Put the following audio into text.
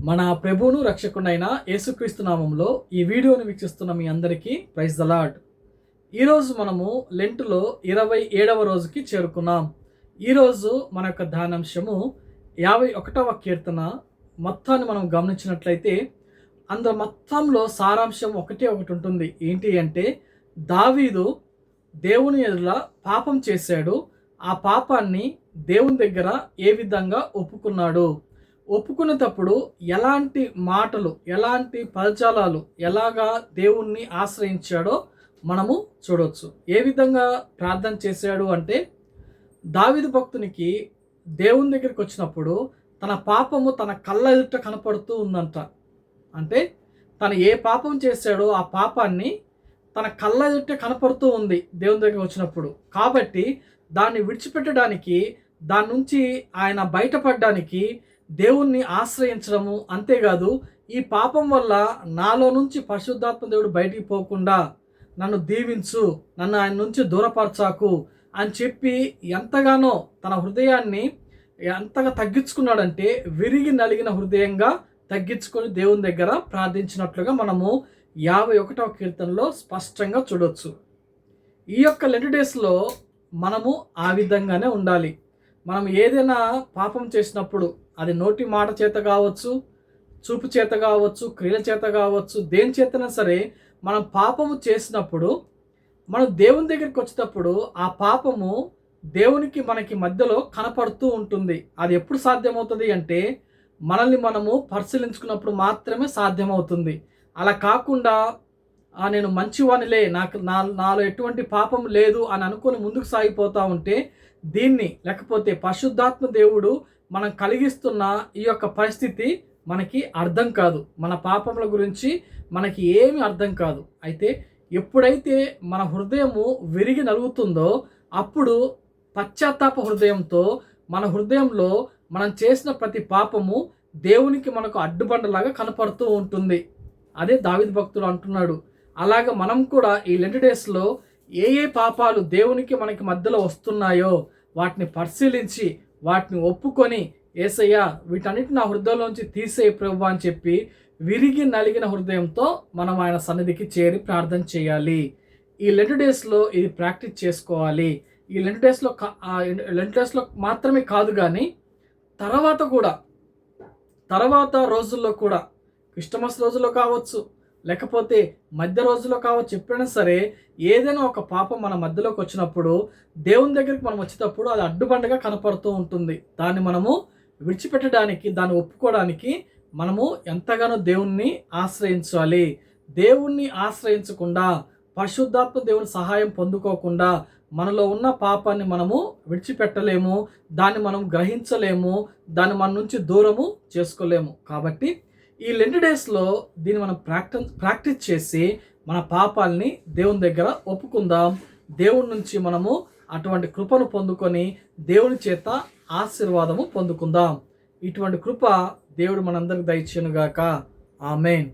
మన ప్రభువును రక్షకుడైన యేసుక్రీస్తు నామంలో ఈ వీడియోను వీక్షిస్తున్న మీ అందరికీ ప్రైజ్ ద లార్డ్. ఈరోజు మనము లెంటులో 27వ రోజుకి చేరుకున్నాం. ఈరోజు మన యొక్క ధ్యానాంశము 51వ కీర్తన మొత్తాన్ని మనం గమనించినట్లయితే అందులో మొత్తంలో సారాంశం ఒకటి ఉంటుంది. ఏంటి అంటే, దావీదు దేవుని ఎదుట పాపం చేశాడు. ఆ పాపాన్ని దేవుని దగ్గర ఏ విధంగా ఒప్పుకునేటప్పుడు ఎలాంటి మాటలు, ఎలాంటి పదజాలాలు, ఎలాగా దేవుణ్ణి ఆశ్రయించాడో మనము చూడవచ్చు. ఏ విధంగా ప్రార్థన చేశాడు అంటే, దావీదు భక్తునికి దేవుని దగ్గరికి వచ్చినప్పుడు తన పాపము తన కళ్ళ ఎదుట కనపడుతూ ఉందంట. అంటే తను ఏ పాపం చేశాడో ఆ పాపాన్ని తన కళ్ళ ఎదుట కనపడుతూ ఉంది దేవుని దగ్గరికి వచ్చినప్పుడు. కాబట్టి దాన్ని విడిచిపెట్టడానికి, దాని నుంచి ఆయన బయటపడడానికి దేవుణ్ణి ఆశ్రయించడము, అంతేకాదు ఈ పాపం వల్ల నాలో నుంచి పరిశుద్ధాత్మ దేవుడు బయటికి పోకుండా నన్ను దీవించు, నన్ను ఆయన నుంచి దూరపరచాకు అని చెప్పి ఎంతగానో తన హృదయాన్ని ఎంతగా తగ్గించుకున్నాడంటే, విరిగి నలిగిన హృదయంగా తగ్గించుకొని దేవుని దగ్గర ప్రార్థించినట్లుగా మనము 51వ కీర్తనలో స్పష్టంగా చూడవచ్చు. ఈ యొక్క లెంట్ డేస్లో మనము ఆ విధంగానే ఉండాలి. మనం ఏదైనా పాపం చేసినప్పుడు అది నోటి మాట చేత కావచ్చు, చూపు చేత కావచ్చు, క్రియల చేత కావచ్చు, దేని చేతనా సరే మనం పాపము చేసినప్పుడు మనం దేవుని దగ్గరికి వచ్చేటప్పుడు ఆ పాపము దేవునికి మనకి మధ్యలో కనపడుతూ ఉంటుంది. అది ఎప్పుడు సాధ్యమవుతుంది అంటే, మనల్ని మనము పరిశీలించుకున్నప్పుడు మాత్రమే సాధ్యమవుతుంది. అలా కాకుండా నేను మంచివానిలే, నాలో ఎటువంటి పాపం లేదు అని అనుకొని ముందుకు సాగిపోతూ ఉంటే, దీన్ని లేకపోతే పరిశుద్ధాత్మ దేవుడు మనం కలిగిస్తున్న ఈ యొక్క పరిస్థితి మనకి అర్థం కాదు. మన పాపముల గురించి మనకి ఏమీ అర్థం కాదు. అయితే ఎప్పుడైతే మన హృదయము విరిగి నలుగుతుందో, అప్పుడు పశ్చాత్తాప హృదయంతో మన హృదయంలో మనం చేసిన ప్రతి పాపము దేవునికి మనకు అడ్డుబండలాగా కనపడుతూ ఉంటుంది. అదే దావీదు భక్తుడు అంటున్నాడు. అలాగ మనం కూడా ఈ లెంట్ డేస్లో ఏ పాపాలు దేవునికి మనకి మధ్యలో వస్తున్నాయో వాటిని పరిశీలించి వాటిని ఒప్పుకొని, యేసయ్యా వీటన్నిటిని నా హృదయంలోంచి తీసేయి ప్రభువా అని చెప్పి విరిగి నలిగిన హృదయంతో మనం ఆయన సన్నిధికి చేరి ప్రార్థన చేయాలి. ఈ లెంట్ డేస్లో ఇది ప్రాక్టీస్ చేసుకోవాలి. ఈ లెంట్ డేస్లో మాత్రమే కాదు, కానీ తర్వాత రోజుల్లో కూడా, క్రిస్టమస్ రోజుల్లో కావచ్చు, లేకపోతే మధ్య రోజుల్లో కావచ్చు, ఎప్పుడైనా సరే ఏదైనా ఒక పాపం మన మధ్యలోకి వచ్చినప్పుడు దేవుని దగ్గరికి మనం వచ్చేటప్పుడు అది అడ్డుబండగా కనపడుతూ ఉంటుంది. దాన్ని మనము విడిచిపెట్టడానికి, దాన్ని ఒప్పుకోవడానికి మనము ఎంతగానో దేవుణ్ణి ఆశ్రయించాలి. దేవుణ్ణి ఆశ్రయించకుండా, పరిశుద్ధాత్మ దేవుని సహాయం పొందుకోకుండా మనలో ఉన్న పాపాన్ని మనము విడిచిపెట్టలేము, దాన్ని మనం గ్రహించలేము, దాన్ని మన నుంచి దూరము చేసుకోలేము. కాబట్టి ఈ లెంట్ డేస్లో దీన్ని మనం ప్రాక్టీస్ చేసి మన పాపాలని దేవుని దగ్గర ఒప్పుకుందాం. దేవుని నుంచి మనము అటువంటి కృపను పొందుకొని దేవుని చేత ఆశీర్వాదము పొందుకుందాం. ఇటువంటి కృప దేవుడు మనందరికి దయచేయునుగాక. ఆమేన్.